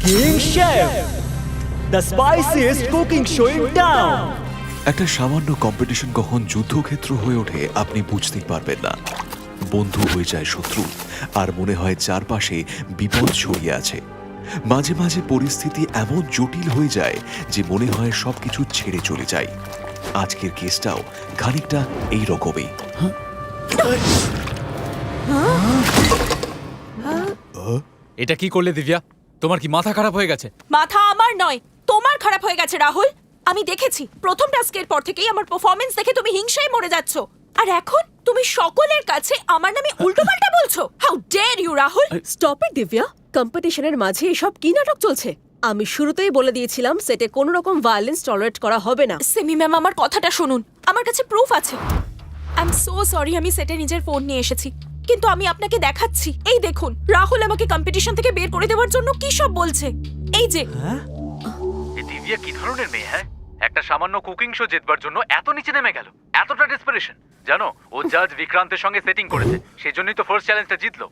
King Chef, the spiciest cooking show in town. একটা সামান্য competition কখন যুদ্ধক্ষেত্র হয়ে ওঠে আপনি বুঝতেই পারবেন না। বন্ধু হয়ে যায় শত্রু, আর মনে হয় চারপাশে বিপদ ছড়িয়ে আছে। মাঝে মাঝে পরিস্থিতি এমন জটিল হয়ে যায় যে মনে হয় সবকিছু ছেড়ে চলে যায়। আজকের কেসটাও খানিকটা এই রকমই। এটা কি করলে দিব্যা? তোমার কি মাথা খারাপ হয়ে গেছে? মাথা আমার নয়, তোমার খারাপ হয়ে গেছে রাহুল। আমি দেখেছি প্রথম টাস্কের পর থেকেই আমার পারফরম্যান্স দেখে তুমি হিংসায় মরে যাচ্ছ, আর এখন তুমি সকলের কাছে আমার নামে উল্টোপাল্টা বলছো। How dare you Rahul! Stop it Divya, কম্পিটিশনের মাঝে এসব কি নাটক চলছে? আমি শুরুতেই বলে দিয়েছিলাম সেটে কোনো রকম ভায়োলেন্স টলারেট করা হবে না। সেমি ম্যাম, আমার কথাটা শুনুন, আমার কাছে প্রুফ আছে। আই এম সো সরি, আমি সেটে নিজের ফোন নিয়ে এসেছি, কিন্তু আমি আপনাকে দেখাচ্ছি। এই দেখুন, রাহুল আমাকে কম্পিটিশন থেকে বের করে দেওয়ার জন্য কি সব বলছে। এই যে এই দিব্যা কি ধরনের মেয়ে? হ্যাঁ, একটা সামান্য কুকিং শো জেতবার জন্য এত নিচে নেমে গেল, এতটা ডেসপারেশন। জানো, ও জাজ বিক্রান্তের সঙ্গে সেটিং করেছে, সেজন্যই তো ফার্স্ট চ্যালেঞ্জটা জিতলো।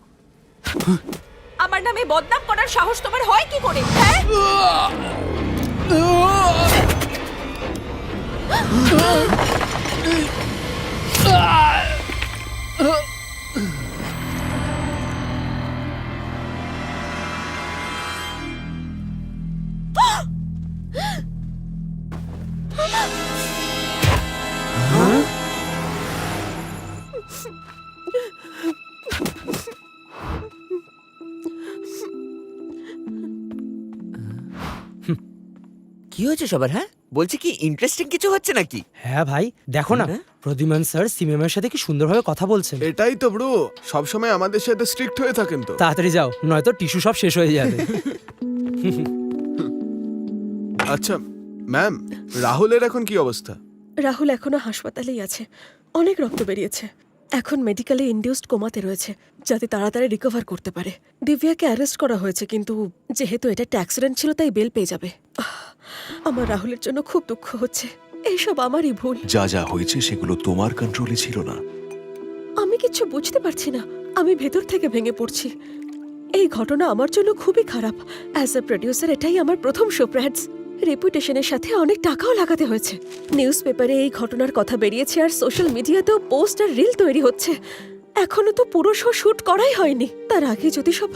আমার নামে বদনাম করার সাহস তোমার হয় কি করে? হ্যাঁ, কি হয়েছে সবার? হ্যাঁ, বলছি কি ইন্টারেস্টিং কিছু হচ্ছে নাকি? হ্যাঁ ভাই, দেখো না, প্রদ্যুম্ন স্যার সিমেমের সাথে কি সুন্দরভাবে কথা বলছেন। এটাই তো ব্রো, সবসময় আমাদের সাথে স্ট্রিক্ট হয়ে থাকেন তো। তাড়াতাড়ি যাও, নয়তো টিস্যু সব শেষ হয়ে যাবে। আচ্ছা ম্যাম, রাহুলের এখন কি অবস্থা? রাহুল এখনো হাসপাতালেই আছে, অনেক রক্ত বেরিয়েছে। এখন মেডিকেলে ইনডিউসড কোমাতে রয়েছে, যাতে তাড়াতাড়ি রিকভার করতে পারে। দিব্যাকে অ্যারেস্ট করা হয়েছে, কিন্তু যেহেতু এটা একটা অ্যাক্সিডেন্ট ছিল তাই বেল পেয়ে যাবে। আমার রাহুলের জন্য খুব দুঃখ হচ্ছে, এইসব আমারই ভুল। যা যা হয়েছে সেগুলো তোমার কন্ট্রোলে ছিল না। আমি কিচ্ছু বুঝতে পারছি না, আমি ভেতর থেকে ভেঙে পড়ছি। এই ঘটনা আমার জন্য খুবই খারাপ। অ্যাজ এ প্রডিউসার এটাই আমার প্রথম শো প্র্যাডস। রেপুটেশনের সাথে অনেক টাকাও লাগাতে হয়েছে। নিউজ পেপারে এই ঘটনার কথা বেরিয়েছে, আর সোশ্যাল মিডিয়াতেও পোস্ট আর রিল তৈরি হচ্ছে। এখনো তো পুরো শো শুট করাই হয়নি, তার আগে যদি সব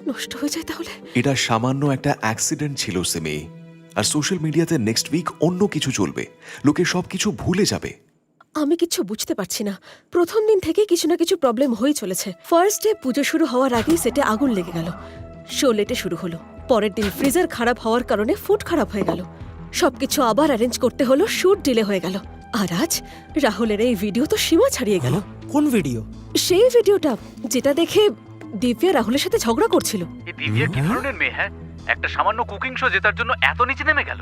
নষ্ট হয়ে যায় তাহলে। এটা সামান্য একটা অ্যাক্সিডেন্ট ছিল সিমি, আর সোশ্যাল মিডিয়াতে নেক্সট উইক অন্য কিছু চলবে, লোকে সবকিছু ভুলে যাবে। আমি কিছু বুঝতে পারছি না, প্রথম দিন থেকে কিছু না কিছু প্রবলেম হয়ে চলেছে। ফার্স্ট ডে পুজো শুরু হওয়ার আগেই সেটে আগুন লেগে গেল, শো লেটে শুরু হলো। পরের দিন ফ্রিজার খারাপ হওয়ার কারণে ফুড খারাপ হয়ে গেল, সবকিছু আবার অ্যারেঞ্জ করতে হলো, শুট ডিলে হয়ে গেল। আর আজ রাহুলের এই ভিডিও তো সীমা ছাড়িয়ে গেল। কোন ভিডিও? সেই ভিডিওটা যেটা দেখে দিব্যা রাহুলের সাথে ঝগড়া করছিল। এই দিব্যা কি ধরনের মেয়ে? হ্যাঁ, একটা সামান্য কুকিং শো জেতার জন্য এত নিচে নেমে গেল।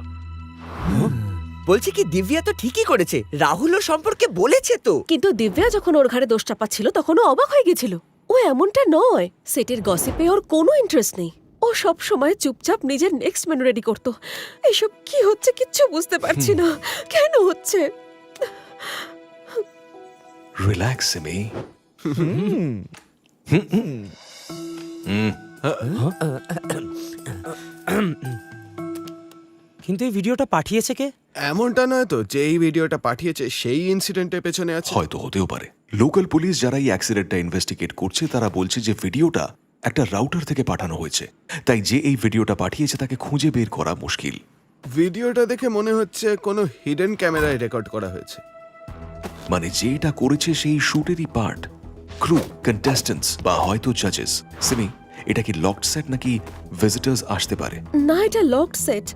বলছি কি দিব্যা তো ঠিকই করেছে, রাহুল ওর সম্পর্কে বলেছে তো। কিন্তু দিব্যা যখন ওর ঘাড়ে দোষ চাপাচ্ছিল তখন ও অবাক হয়ে গেছিল। ও এমনটা নয়, সেটের গসিপে ওর কোনো ইন্টারেস্ট নেই। ও সব সময় চুপচাপ নিজের নেক্সট মেনু রেডি করতো। এসব কি হচ্ছে কিচ্ছু বুঝতে পারছি না, কেন হচ্ছে? রিল্যাক্স সিমি। কিন্তু এই ভিডিওটা পাঠিয়েছে কে? এমনটা নয় তো যে এই ভিডিওটা পাঠিয়েছে সেই ইনসিডেন্টের পেছনে আছে। হয়তো হতেও পারে। লোকাল পুলিশ যারা এই অ্যাক্সিডেন্টটা ইনভেস্টিগেট করছে তারা বলছে যে ভিডিওটা একটা রাউটার থেকে পাঠানো হয়েছে, তাই যে এই ভিডিওটা পাঠিয়েছে তাকে খুঁজে বের করা মুশকিল। ভিডিওটা দেখে মনে হচ্ছে কোনো হিডেন ক্যামেরায় রেকর্ড করা হয়েছে। মানে যে এটা করেছে সেই শুটেরই পার্ট, ক্রু, কন্টেস্টেন্টস বা হয়তো জাজেস। সিমি, এটা কি লকড সেট নাকি ভিজিটার্স আসতে পারে? না, এটা লকড সেট,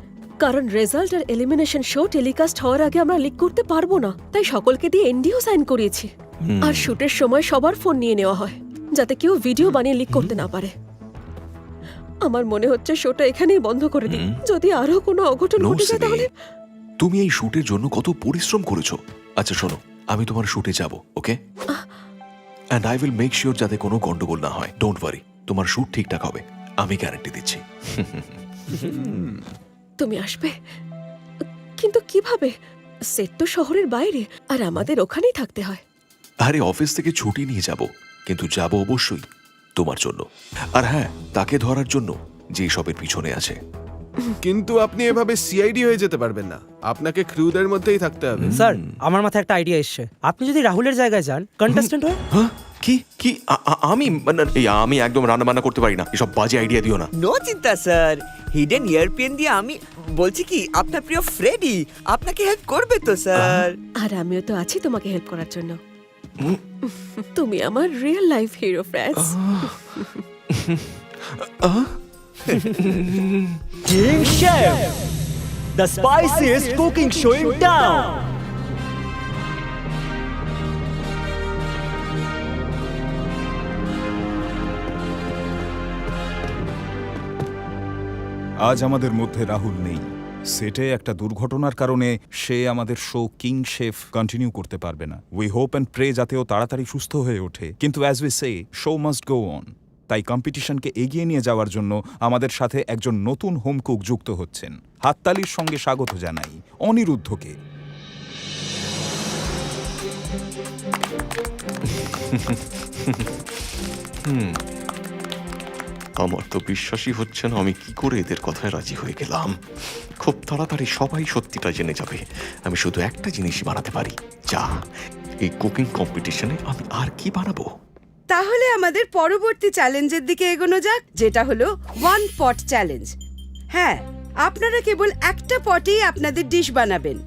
কারণ রেজাল্ট আর এলিমিনেশন শো টেলিকাস্ট হওয়ার আগে আমরা লিক করতে পারবো না, তাই সকলকে দিয়ে এনডিও সাইন করিয়েছি। আর শুটের সময় সবার ফোন নিয়ে নেওয়া হয়, যাতে কেউ ভিডিও বানিয়ে লিক করতে না পারে। আমার মনে হচ্ছে শোটা এখানেই বন্ধ করে দিই, যদি আরো কোনো অঘটন No, ঘটে যায় সিমি। তাহলে। তুমি এই শুটের জন্য কত পরিশ্রম করেছো। আচ্ছা শোনো, আমি তোমার শুটে যাব, okay? And I will make sure যাতে কোনো গন্ডগোল না হয়। ডোন্ট ওয়ারি, তোমার শুট ঠিকঠাক হবে, আমি গ্যারান্টি দিচ্ছি। তুমি আসবে? কিন্তু কিভাবে? সেট তো শহরের বাইরে, আর আমাদের ওখানেই থাকতে হয়। আরে অফিস থেকে ছুটি নিয়ে যাব, কিন্তু যাব অবশ্যই তোমার জন্য। আর হ্যাঁ, তাকে ধরার জন্য যে সবের পিছনে আছে। কিন্তু আপনি এভাবে সিআইডি হয়ে যেতে পারবেন না, আপনাকে ক্রুদের মধ্যেই থাকতে হবে। স্যার আমার মাথায় একটা আইডিয়া এসছে, আপনি যদি রাহুলের জায়গায় যান কন্টেস্টেন্ট হয়ে। হ্যাঁ কি কি আমি একদম রান্না বান্না করতে পারি না, এসব বাজে আইডিয়া দিও না। নো চিন্তা স্যার, হিডেন ইয়ারপিন দিয়ে আমি বলছি কি আপনার প্রিয় ফ্রেডি আপনাকে হেল্প করবে তো স্যার। আর আমিও তো আছি তোমাকে হেল্প করার জন্য। তুমি আমার real life hero friends. King Chef, the spiciest cooking show in town. আজ আমাদের মধ্যে রাহুল নেই। সেটে একটা দুর্ঘটনার কারণে সে আমাদের শো কিং শেফ কন্টিনিউ করতে পারবে না। উই হোপ অ্যান্ড প্রে যাতে ও তাড়াতাড়ি সুস্থ হয়ে ওঠে, কিন্তু as we say show must go on. তাই কম্পিটিশনকে এগিয়ে নিয়ে যাওয়ার জন্য আমাদের সাথে একজন নতুন হোম কুক যুক্ত হচ্ছেন। হাততালির সঙ্গে স্বাগত জানাই অনিরুদ্ধকে। আমার তো বিশ্বাসই হচ্ছে না আমি কি করে এদের কথায় রাজি হয়ে গেলাম। খুব তাড়াতাড়ি সবাই সত্যিটা জেনে যাবে। আমি শুধু একটা জিনিসই বানাতে পারি, চা। এই কুকিং কম্পিটিশনে আমি আর কি বানাবো? তাহলে আমাদের পরবর্তী চ্যালেঞ্জের দিকে এগোনো যাক, যেটা হলো ওয়ান পট চ্যালেঞ্জ। হ্যাঁ, আপনারা কেবল একটা পটেই আপনাদের ডিশ বানাবেন।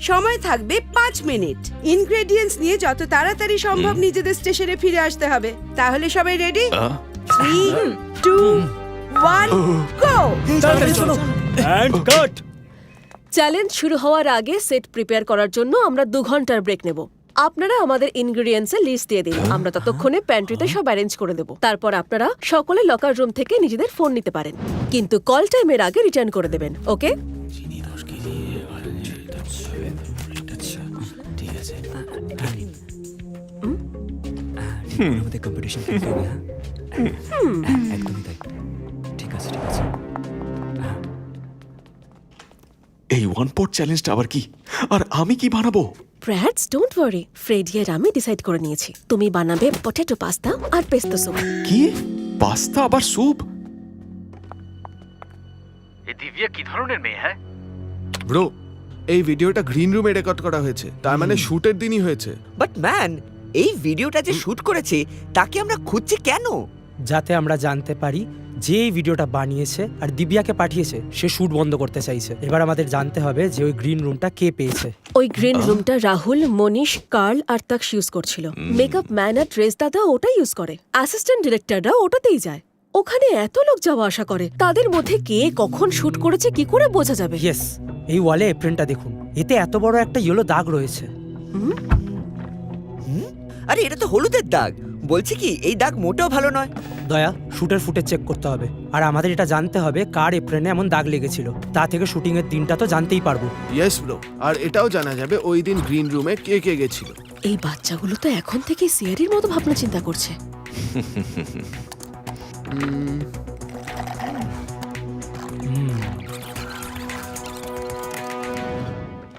সময় থাকবে 5 মিনিট। ইনগ্রেডিয়েন্টস নিয়ে যত তাড়াতাড়ি সম্ভব নিজেদের স্টেশনে ফিরে আসতে হবে। তাহলে সবাই ready? 3, 2, 1, go! And cut. Challenge শুরু হওয়ার আগে সেট প্রিপেয়ার করার জন্য আমরা 2 ঘন্টার ব্রেক নেব। আপনারা আমাদের ইনগ্রেডিয়েন্টসের লিস্ট দিয়ে দিন, আমরা ততক্ষণে প্যান্ট্রিতে সব অ্যারেঞ্জ করে দেব। তারপর আপনারা সকলে লকার রুম থেকে নিজেদের ফোন নিতে পারেন, কিন্তু কল টাইমের আগে রিটার্ন করে দেবেন, ওকে? এই ওয়ান পট চ্যালেঞ্জটা আবার কি? আর আমি কি বানাবো? ব্র্যাডস, ডোন্ট ওয়ারি, ফ্রেডি আর আমি ডিসাইড করে নিয়েছি। তুমি বানাবে পটেটো পাস্তা আর পেস্তো স্যুপ। কি? পাস্তা আবার স্যুপ? এই দিব্যা কি ধরনের মেয়ে? হ্যাঁ, ব্রো, এই ভিডিওটা গ্রিন রুমে রেকর্ড করা হয়েছে, তার মানে শুটের দিনই হয়েছে। বাট ম্যান, এই ভিডিওটা যে শুট করেছে তাকে আমরা খুঁজছি কেন? যাতে আমরা জানতে পারি যে এই ভিডিওটা বানিয়েছে আর দিব্যাকে পাঠিয়েছে সে শুট বন্ধ করতে চাইছে। এবার আমাদের জানতে হবে যে ওই গ্রিন রুমটা কে পেয়েছে। ওই গ্রিন রুমটা রাহুল, মনীষ, কার্ল আর তাকস ইউজ করছিল। মেকআপ ম্যান আর ড্রেস দাদা ওটা ইউজ করে। অ্যাসিস্ট্যান্ট ডিরেক্টররা ওটাতেই যায়। ওখানে এত লোক যাওয়া আসা করে, তাদের মধ্যে কে কখন শুট করেছে কি করে বোঝা যাবে? ইয়েস, এই ওয়ালে এপ্রিলটা দেখুন, এতে এত বড় একটা ইয়েলো দাগ রয়েছে। আরে এটা তো হলুদের দাগ। বলছি কি এই দাগ মোটেও ভালো নয়। দয়া, শুটের ফুটেজ চেক করতে হবে, আর আমাদের এটা জানতে হবে কার এপ্রিলে এমন দাগ লেগেছিল। তা থেকে শুটিং এর দিনটা তো জানতেই পারবো। ইয়েস ব্রো, আর এটাও জানা যাবে ওই দিন গ্রিন রুমে কে কে গেছিল। এই বাচ্চাগুলো তো এখন থেকেই সিআরির মতো ভাবনা চিন্তা করছে।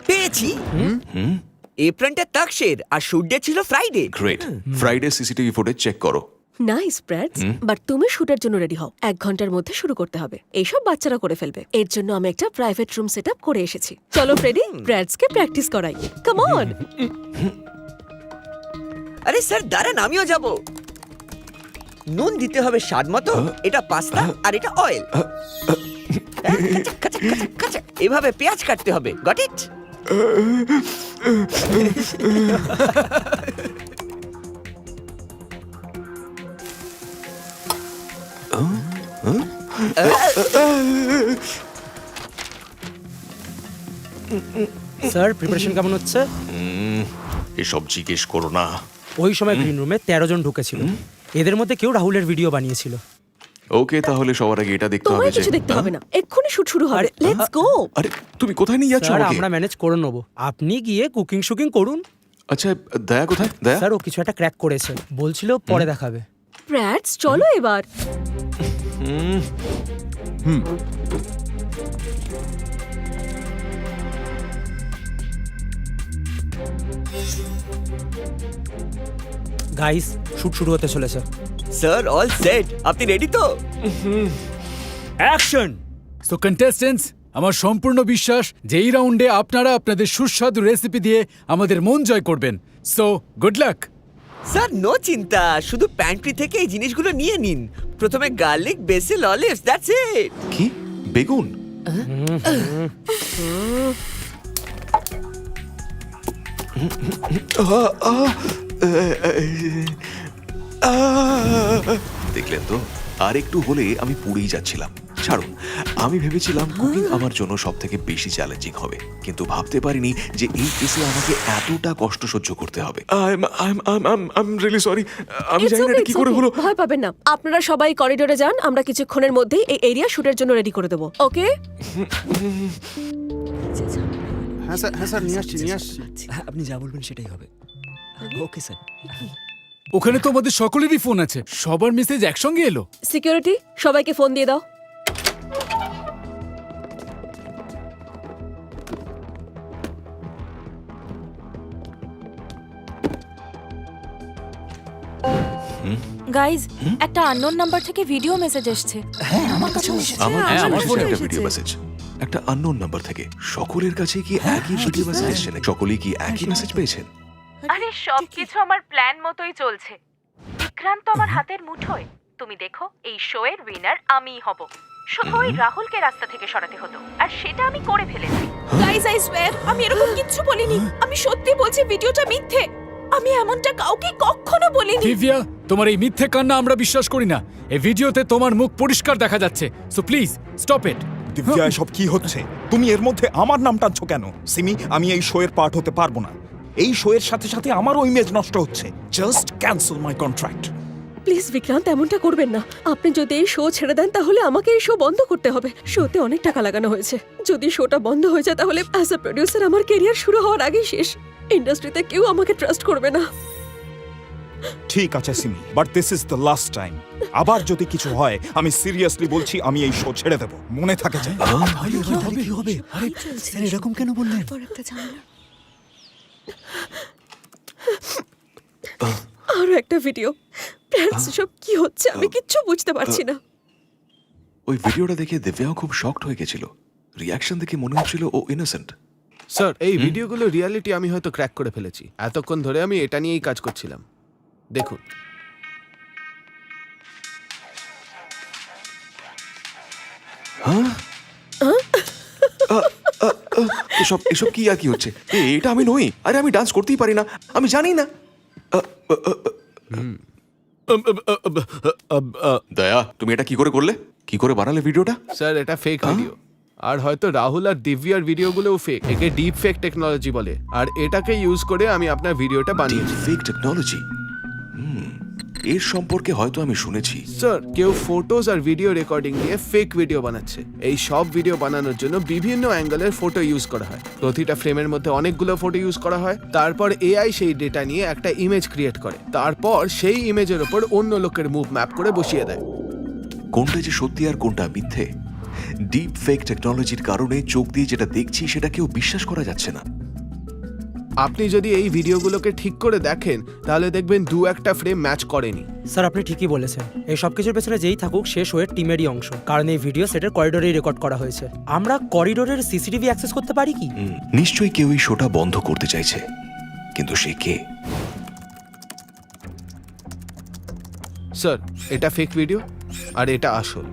পেয়েছি। এপ্রিলটা তাকসের আর শুট ডে ছিল Friday. Great. Friday CCTV footage check করো। নাইস ব্র্যাডস, বাট তুমি শুটের জন্য রেডি হও। 1 ঘন্টার মধ্যে শুরু করতে হবে। এইসব বাচ্চারা করে ফেলবে। এর জন্য আমি একটা প্রাইভেট রুম সেট আপ করে এসেছি। চলো ফ্রেডি, ব্র্যাডসকে প্র্যাকটিস করাই। Come on. আরে স্যার দাঁড়ান, আমিও যাব। নুন দিতে হবে স্বাদ মতো। এটা পাস্তা আর এটা অয়েল। এভাবে পেঁয়াজ কাটতে হবে। Got it? স্যার, প্রিপারেশন কেমন হচ্ছে? এসব জিজ্ঞেস করো না। ওই সময় গ্রিন রুমে 13 জন ঢুকেছিল। এদের মধ্যে কেউ রাহুলের ভিডিও বানিয়েছিল। ওকে, তাহলে সবার আগে এটা দেখতে হবে তোমায় যে কিছু দেখতে হবে না, এক্ষুনি শুট শুরু হবে। Let's go. আরে তুমি কোথায় নিয়ে যাচ্ছ স্যার, আমাকে? আমরা ম্যানেজ করে নেবো, আপনি গিয়ে কুকিং শুকিং করুন। আচ্ছা, দয়া কোথায়? দয়া? স্যার, ও কিছু একটা ক্র্যাক করেছে, বলছিল পরে দেখাবে। ব্র্যাডস, চলো এবার। গাইস, শুট শুরু হতে চলেছে। Sir all set. আপনি রেডি তো? অ্যাকশন। সো কন্টেস্টেন্টস, আমার সম্পূর্ণ বিশ্বাস যে এই রাউন্ডে আপনারা আপনাদের সুস্বাদু রেসিপি দিয়ে আমাদের মন জয় করবেন। So good luck. Sir no চিন্তা, শুধু প্যান্ট্রি থেকে এই জিনিসগুলো নিয়ে নিন। প্রথমে garlic, basil, olives, that's it. কি বেগুন? দেখলেন তো, আর একটু হলে আমি পুড়েই যাচ্ছিলাম। ছাড়ুন, আমি ভেবেছিলাম কুকিং আমার জন্য সব থেকে বেশি চ্যালেঞ্জিং হবে, কিন্তু ভাবতে পারিনি যে এই কেসে আমাকে এতটা কষ্ট সহ্য করতে হবে। রিয়েলি সরি, আমি জানি না এটা কি করে হলো। ভয় পাবেন না, আপনারা সবাই করিডোরে যান, আমরা কিছুক্ষণের মধ্যেই এই এরিয়া শুটের জন্য রেডি করে দেবো। ওকে? হ্যাঁ স্যার নিয়ে আসছি। আপনি যা বলবেন সেটাই হবে। Okay sir. ওখানে তো আমাদের সকলেরই ফোন আছে, সবার মেসেজ একসঙ্গে এলো। সিকিউরিটি, সবাইকে ফোন দিয়ে দাও। গাইজ, একটা আননোন নাম্বার থেকে ভিডিও মেসেজ এসেছে। আমার কাছে একটা ভিডিও মেসেজ, একটা আননোন নাম্বার থেকে। সকলের কাছে কি একই ভিডিও মেসেজ এসেছে? সকলেই কি একই মেসেজ পেয়েছেন? আরে সবকিছু আমার প্ল্যান মতোই চলছে। বিক্রান্ত আমার হাতের মুঠোয়। তুমি দেখো, এই শো এর উইনার আমিই হব। শুধু ওই রাহুলকে রাস্তা থেকে সরাতে হতো, আর সেটা আমি করে ফেলেছি। গাইজ, আই সোয়্যার, আমি এরকম কিচ্ছু বলিনি। আমি সত্যি বলছি, ভিডিওটা মিথ্যে। আমি এমনটা কাউকে কখনো বলিনি। দিব্যা, তোমার এই মিথ্যে কান্না আমরা বিশ্বাস করি না। এই ভিডিওতে তোমার মুখ পরিষ্কার দেখা যাচ্ছে। So please stop it. Divya, এসব কি হচ্ছে? তুমি এর মধ্যে আমার নাম টানছো কেন? সিমি, আমি এই শো এর পার্ট হতে পারবো না। এই শো এর সাথে সাথে আমারও ইমেজ নষ্ট হচ্ছে। Just cancel my contract. Please Vikrant, এমনটা করবেন না। আপনি যদি এই শো ছেড়ে দেন তাহলে আমাকে এই শো বন্ধ করতে হবে। শোতে অনেক টাকা লাগানো হয়েছে। যদি শোটা বন্ধ হয়ে যায় তাহলে অ্যাজ আ প্রোডিউসার আমার ক্যারিয়ার শুরু হওয়ার আগেই শেষ। ইন্ডাস্ট্রিতে কেউ আমাকে ট্রাস্ট করবে না। ঠিক আছে Simi, but this is the last time. আবার যদি কিছু হয়, আমি সিরিয়াসলি বলছি, আমি এই শো ছেড়ে দেব। মনে থাকে যেন। কি হবে? আরে স্যার এরকম কেন বললেন? আরো একটা ভিডিও। প্ল্যানস সব কি হচ্ছে আমি কিচ্ছু বুঝতে পারছি না। ওই ভিডিওটা দেখে দিব্যাও খুব শকড হয়ে গেছিল। রিয়াকশন দেখে মনে হচ্ছিল ও ইনোসেন্ট। স্যার, এই ভিডিওগুলো রিয়ালিটি আমি হয়তো ক্র্যাক করে ফেলেছি। এতক্ষণ ধরে আমি এটা নিয়েই কাজ করছিলাম। দেখুন। এসব কি আর কি হচ্ছে? এটা আমি নই। আরে আমি ডান্স করতেই পারি না, আমি জানি না। দয়া, তুমি এটা কি করে করলে? কি করে বানালে ভিডিওটা? স্যার, এটা ফেক ভিডিও। আর হয়তো রাহুল আর দিব্যার ভিডিওগুলোও ফেক। একে ডিপ ফেক টেকনোলজি বলে। আর এটাকে ইউজ করে আমি আপনার ভিডিওটা বানিয়েছি। Fake technology? এর সম্পর্কে হয়তো আমি শুনেছি। স্যার, কেউ ফটোজ আর ভিডিও রেকর্ডিং দিয়ে ফেক ভিডিও বানাচ্ছে। এই সব ভিডিও বানানোর জন্য বিভিন্ন অ্যাঙ্গেলের ফটো ইউজ করা হয়। প্রতিটা ফ্রেমের মধ্যে অনেকগুলো ফটো ইউজ করা হয়। তারপর এআই সেই ডেটা নিয়ে একটা ইমেজ ক্রিয়েট করে। তারপর সেই ইমেজের ওপর অন্য লোকের মুভ ম্যাপ করে বসিয়ে দেয়। কোনটা যে সত্যি আর কোনটা মিথ্যে, ডিপ ফেক টেকনোলজির কারণে চোখ দিয়ে যেটা দেখছি সেটা কেউ বিশ্বাস করা যাচ্ছে না। আপনি যদি এই ভিডিওগুলোকে ঠিক করে দেখেন তাহলে দেখবেন দু একটা ফ্রেম ম্যাচ করেনি। স্যার, আপনি ঠিকই বলেছেন। এই সব কিছুর পেছনে যেই থাকুক, সে শোয়ের টিমেরই অংশ। কারণ এই ভিডিও সেটের করিডোরেই রেকর্ড করা হয়েছে। আমরা করিডোরের সিসিটিভি অ্যাক্সেস করতে পারি কি? নিশ্চয়ই কেউ এই শোটা বন্ধ করতে চাইছে, কিন্তু সে কে? স্যার, এটা ফেক ভিডিও আর এটা আসল।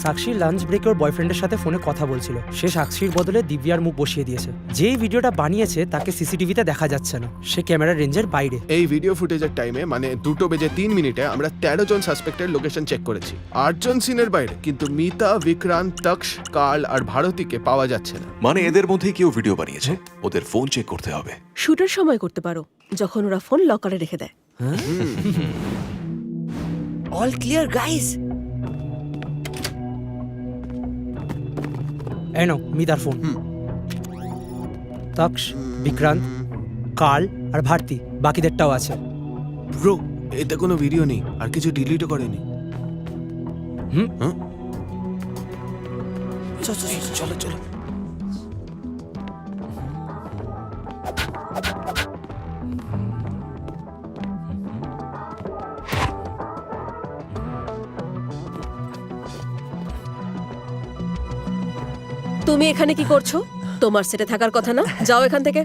সাক্ষী লাঞ্চ ব্রেকে ওর বয়ফ্রেন্ডের সাথে ফোনে কথা বলছিল। সে সাক্ষীর বদলে দিব্যার মুখ বসিয়ে দিয়েছে। যেই ভিডিওটা বানিয়েছে তাকে সিসিটিভিতে দেখা যাচ্ছে না, সে ক্যামেরার রেঞ্জের বাইরে। এই ভিডিও ফুটেজের টাইমে মানে 2:03 আমরা 13 জন সাসপেক্টের লোকেশন চেক করেছি। 8 জন সিনের বাইরে, কিন্তু মিতা, বিক্রান্ত, তক্ষ, কার্ল আর ভারতীকে পাওয়া যাচ্ছে না। মানে এদের মধ্যেই কেউ ভিডিও বানিয়েছে। ওদের ফোন চেক করতে হবে। শুটের সময় করতে পারো, যখন ওরা ফোন লকারে রেখে দেয়। All clear guys. এই নাও মিতার ফোন। তক্ষ, বিক্রান্ত, কার্ল আর ভারতী, বাকিদেরটাও আছে। ব্রো, এতে কোনো ভিডিও নেই আর কিছু ডিলিটও করেনি। চলো চলো। তুমি এখানে কি করছো? তোমার সেটে থাকার কথা না, যাও এখান থেকে।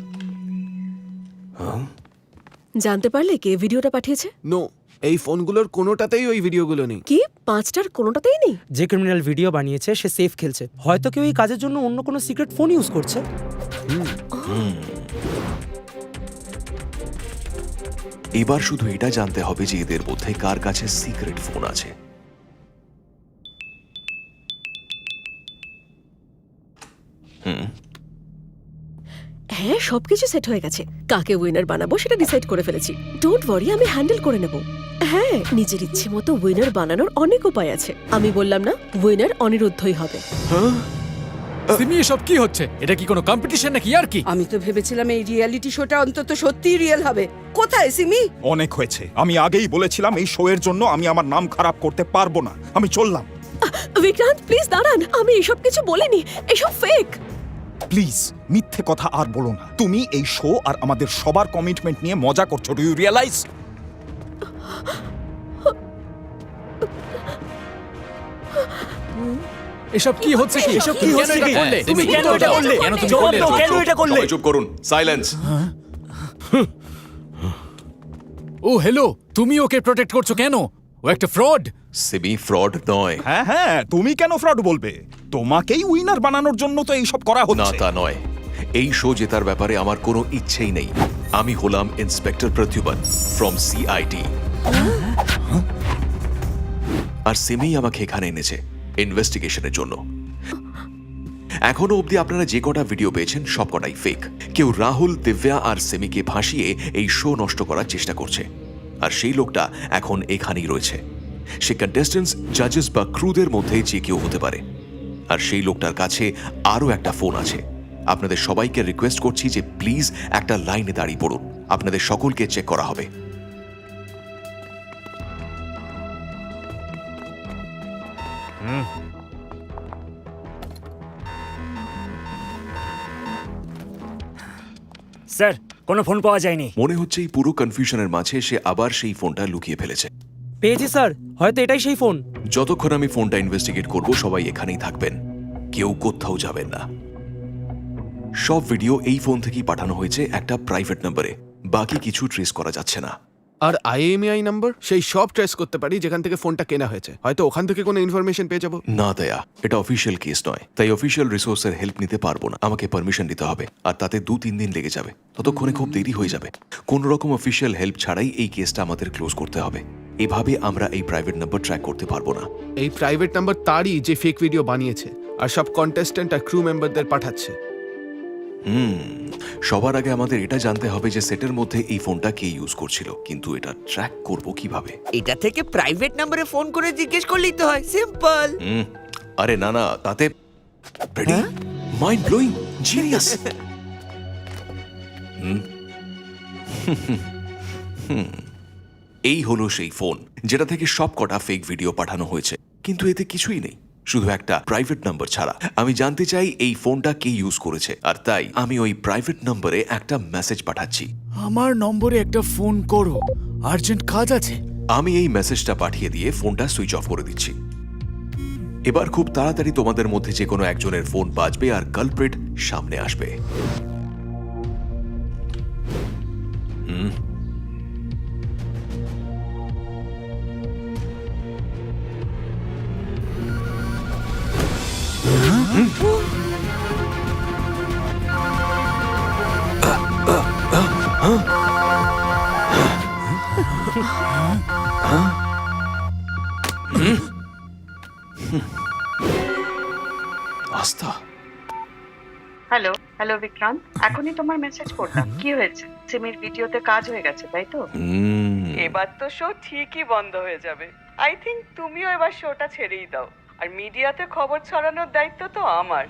জানতে পারলে কে ভিডিওটা পাঠিয়েছে? নো, এই ফোনগুলোর কোনোটাতেই ওই ভিডিওগুলো নেই। কি 5টার কোনোটাতেই নেই? যে ক্রিমিনাল ভিডিও বানিয়েছে সে সেফ খেলছে, হয়তো কেউ এই কাজের জন্য অন্য কোনো সিক্রেট ফোন ইউজ করছে। এবার শুধু এটা জানতে হবে যে এদের মধ্যে কার কাছে সিক্রেট ফোন আছে। হ্যাঁ, সবকিছু সেট হয়ে গেছে। কাকে উইনার বানাবো সেটা ডিসাইড করে ফেলেছি। ডোন্ট ওয়ারি, আমি হ্যান্ডেল করে নেব। হ্যাঁ, নিজের ইচ্ছে মতো উইনার বানানোর অনেক উপায় আছে। আমি বললাম না, উইনার অনিরুদ্ধই হবে। সিমি এসব কি হচ্ছে? এটা কি কোনো কম্পিটিশন নাকি আর কি? আমি তো ভেবেছিলাম এই রিয়েলিটি শোটা অন্তত সত্যিই রিয়েল হবে। কোথায় সিমি? অনেক হয়েছে, আমি আগেই বলেছিলাম এই শো এর জন্য আমি আমার নাম খারাপ করতে পারবো না। আমি চললাম। বিক্রান্ত প্লিজ দাঁড়ান, আমি এসব কিছু বলিনি, এসব ফেক। প্লিজ মিথ্যে কথা আর বলো না। তুমি এই শো আর আমাদের সবার কমিটমেন্ট নিয়ে মজা করছো। Do you realise? এসব কি হচ্ছে কি? এসব কি হচ্ছে কি? তুমি কেন এটা করলে? কেন তুমি জবাব করলে? দাও, কেন এটা করলে? চুপ করুন, সাইলেন্স। ও হ্যালো, তুমি ওকে প্রোটেক্ট করছো কেন? ও একটা ফ্রড। সিমি ফ্রড নয়। হ্যাঁ হ্যাঁ, তুমি কেন ফ্রড বলবে? তোমাকেই উইনার বানানোর জন্য তো এইসব করা না, হচ্ছে। তা নয়। এই শো জেতার ব্যাপারে আমার কোনো ইচ্ছেই নেই। আমি হলাম ইন্সপেক্টর প্রদ্যুমন ফ্রম সিআইডি, আর সিমি আমাকে এখানে এনেছে ইনভেস্টিগেশনের জন্য। এখনো অবধি আপনারা যে কটা ভিডিও পেয়েছেন সব কটাই ফেক। কেউ রাহুল, দিব্যা আর সিমিকে ফাঁসিয়ে এই শো নষ্ট করার চেষ্টা করছে, আর সেই লোকটা এখন এখানেই রয়েছে। সে কন্টেস্টেন্টস, জাজেস বা ক্রুদের মধ্যে যে কেউ হতে পারে, আর সেই লোকটার কাছে আরও একটা ফোন আছে। আপনাদের সবাইকে রিকোয়েস্ট করছি যে প্লিজ একটা লাইনে দাঁড়িয়ে পড়ুন, আপনাদের সকলকে চেক করা হবে। স্যার, কোনো ফোন পাওয়া যায়নি। মনে হচ্ছে এই পুরো কনফিউশনের মাঝে সে আবার সেই ফোনটা লুকিয়ে ফেলেছে। পেয়েছি স্যার, হয়তো এটাই সেই ফোন। যতক্ষণ আমি ফোনটা ইনভেস্টিগেট করব সবাই এখানেই থাকবেন, কেউ কোথাও যাবেন না। সব ভিডিও এই ফোন থেকেই পাঠানো হয়েছে একটা প্রাইভেট নম্বরে, বাকি কিছু ট্রেস করা যাচ্ছে না। আর আইএমআই নাম্বার সেই সব ট্রেস করতে পারি যেখান থেকে ফোনটা কেনা হয়েছে। হয়তো ওখান থেকে কোনো ইনফরমেশন পেয়ে যাবো। না দয়া, এটা অফিসিয়াল কেস নয়, তাই অফিসিয়াল রিসোর্সের হেল্প নিতে পারবো না। আমাকে পারমিশন দিতে হবে, আর তাতে 2-3 দিন লেগে যাবে। ততক্ষণে খুব দেরি হয়ে যাবে। কোন রকম অফিসিয়াল হেল্প ছাড়াই এই কেসটা আমাদের ক্লোজ করতে হবে। এভাবে আমরা এই প্রাইভেট নাম্বার ট্র্যাক করতে পারবো না। এই প্রাইভেট নাম্বার তারই যে ফেক ভিডিও বানিয়েছে আর সব কন্টেস্ট্যান্ট আর ক্রু মেম্বারদের পাঠাচ্ছে। সবার আগে আমাদের এটা জানতে হবে যে সেটের মধ্যে এই ফোনটা কে ইউজ করছিল, কিন্তু এটা ট্র্যাক করব কিভাবে? এটা থেকে প্রাইভেট নম্বরে ফোন করে জিজ্ঞেস করলেই তো হয়, সিম্পল। আরে না না, তাতে মাইন্ড ব্লোয়িং, জিনিয়াস। এই হলো সেই ফোন যেটা থেকে সব কটা ফেক ভিডিও পাঠানো হয়েছে, কিন্তু এতে কিছুই নেই, শুধু একটা প্রাইভেট নাম্বার ছাড়া। আমি জানতে চাই এই ফোনটা কে ইউজ করেছে, আর তাই আমি ওই প্রাইভেট নম্বরে একটা মেসেজ পাঠাচ্ছি। আমার নম্বরে একটা ফোন করো, আর্জেন্ট কাজ আছে। আমি এই মেসেজটা পাঠিয়ে দিয়ে ফোনটা সুইচ অফ করে দিচ্ছি। এবার খুব তাড়াতাড়ি তোমাদের মধ্যে যে কোনো একজনের ফোন বাজবে আর কালপ্রিট সামনে আসবে। আস্থা, হ্যালো হ্যালো বিক্রান্ত, এখনই তোমার মেসেজ করলাম। কি হয়েছে? সিমির ভিডিওতে কাজ হয়ে গেছে তাই তো? এবার তো শো ঠিকই বন্ধ হয়ে যাবে। আই থিংক তুমিও এবার শোটা ছেড়েই দাও, আর মিডিয়াতে খবর ছড়ানোর দায়িত্ব তো আমার।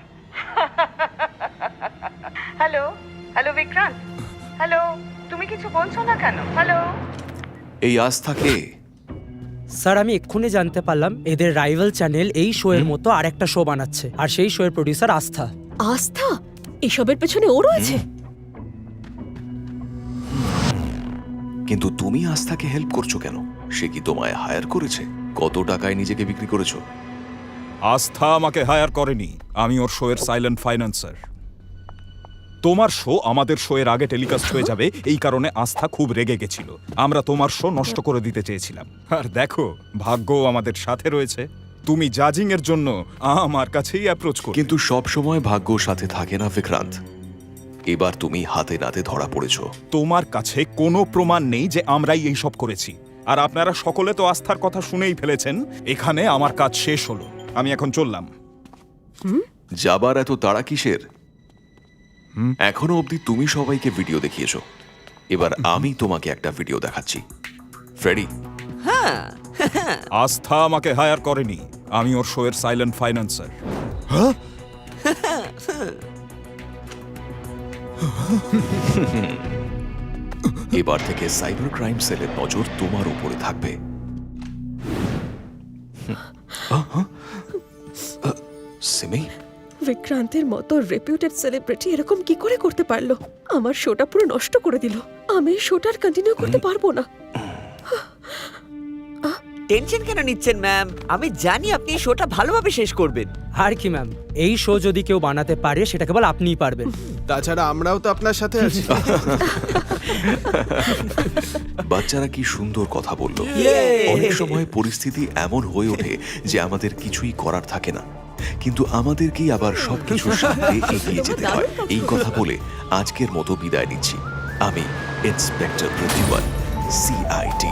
হ্যালো হ্যালো বিক্রান্ত, হ্যালো, তুমি কিছু বলছো না কেন? হ্যালো। এই আস্থাকে স্যার, আমি এক্ষুনি জানতে পারলাম এদের রাইভাল চ্যানেল এই শো এর মতো আরেকটা শো বানাচ্ছে, আর সেই শো এর প্রডিউসার আস্থা। আস্থা? এসবের পেছনে ও রয়েছে? কিন্তু তুমি আস্থাকে হেল্প করছো কেন? সে কি তোমায় হায়ার করেছে? কত টাকায় নিজেকে বিক্রি করেছো? আস্থা আমাকে হায়ার করেনি, আমি ওর শো এর সাইলেন্ট ফাইন্যান্সার। তোমার শো আমাদের শো এর আগে টেলিকাস্ট হয়ে যাবে, এই কারণে আস্থা খুব রেগে গেছিল। আমরা তোমার শো নষ্ট করে দিতে চেয়েছিলাম, আর দেখো ভাগ্য আমাদের সাথে রয়েছে। তুমি জাজিং এর জন্য আমার কাছেই অ্যাপ্রোচ করো। কিন্তু সব সময় ভাগ্য সাথে থাকে না বিক্রান্ত। এবার তুমি হাতে নাতে ধরা পড়েছো। তোমার কাছে কোনো প্রমাণ নেই যে আমরাই এই সব করেছি, আর আপনারা সকলে তো আস্থার কথা শুনেই ফেলেছেন। এখানে আমার কাজ শেষ হলো, আমি এখন চললাম। যাবার এত তাড়া কিসের? এখনো অবধি তুমি সবাইকে ভিডিও দেখিয়েছো, এবার আমি তোমাকে একটা ভিডিও দেখাচ্ছি। ফ্রেডি, হ্যাঁ, আস্থা আমাকে হায়ার করেনি, আমি ওর শো এর সাইলেন্ট ফাইন্যান্সার। এবার থেকে সাইবার ক্রাইম সেলের নজর তোমার উপরে থাকবে। সিমি, বিক্রান্তের মতো রেপিউটেড সেলিব্রিটি এরকম কি করে করতে পারলো? আমার শোটা পুরো নষ্ট করে দিল। আমি শোটার কন্টিনিউ করতে পারবো না। টেনশন কেন নিচ্ছেন ম্যাম? আমি জানি আপনি এই শোটা ভালোভাবে শেষ করবেন। আর কি ম্যাম, এই শো যদি কেউ বানাতে পারে সেটা কেবল আপনিই পারবেন। তাছাড়া আমরাও তো আপনার সাথে আছি। বাচ্চারা কি সুন্দর কথা বললো। অনেক সময় পরিস্থিতি এমন হয়ে ওঠে যে আমাদের কিছুই করার থাকে না, কিন্তু আমাদেরকেই আবার সবকিছুর সাথে এগিয়ে যেতে হয়। এই কথা বলে আজকের মতো বিদায় নিচ্ছি। আমি ইন্সপেক্টর প্রদ্যুম্ন, CID।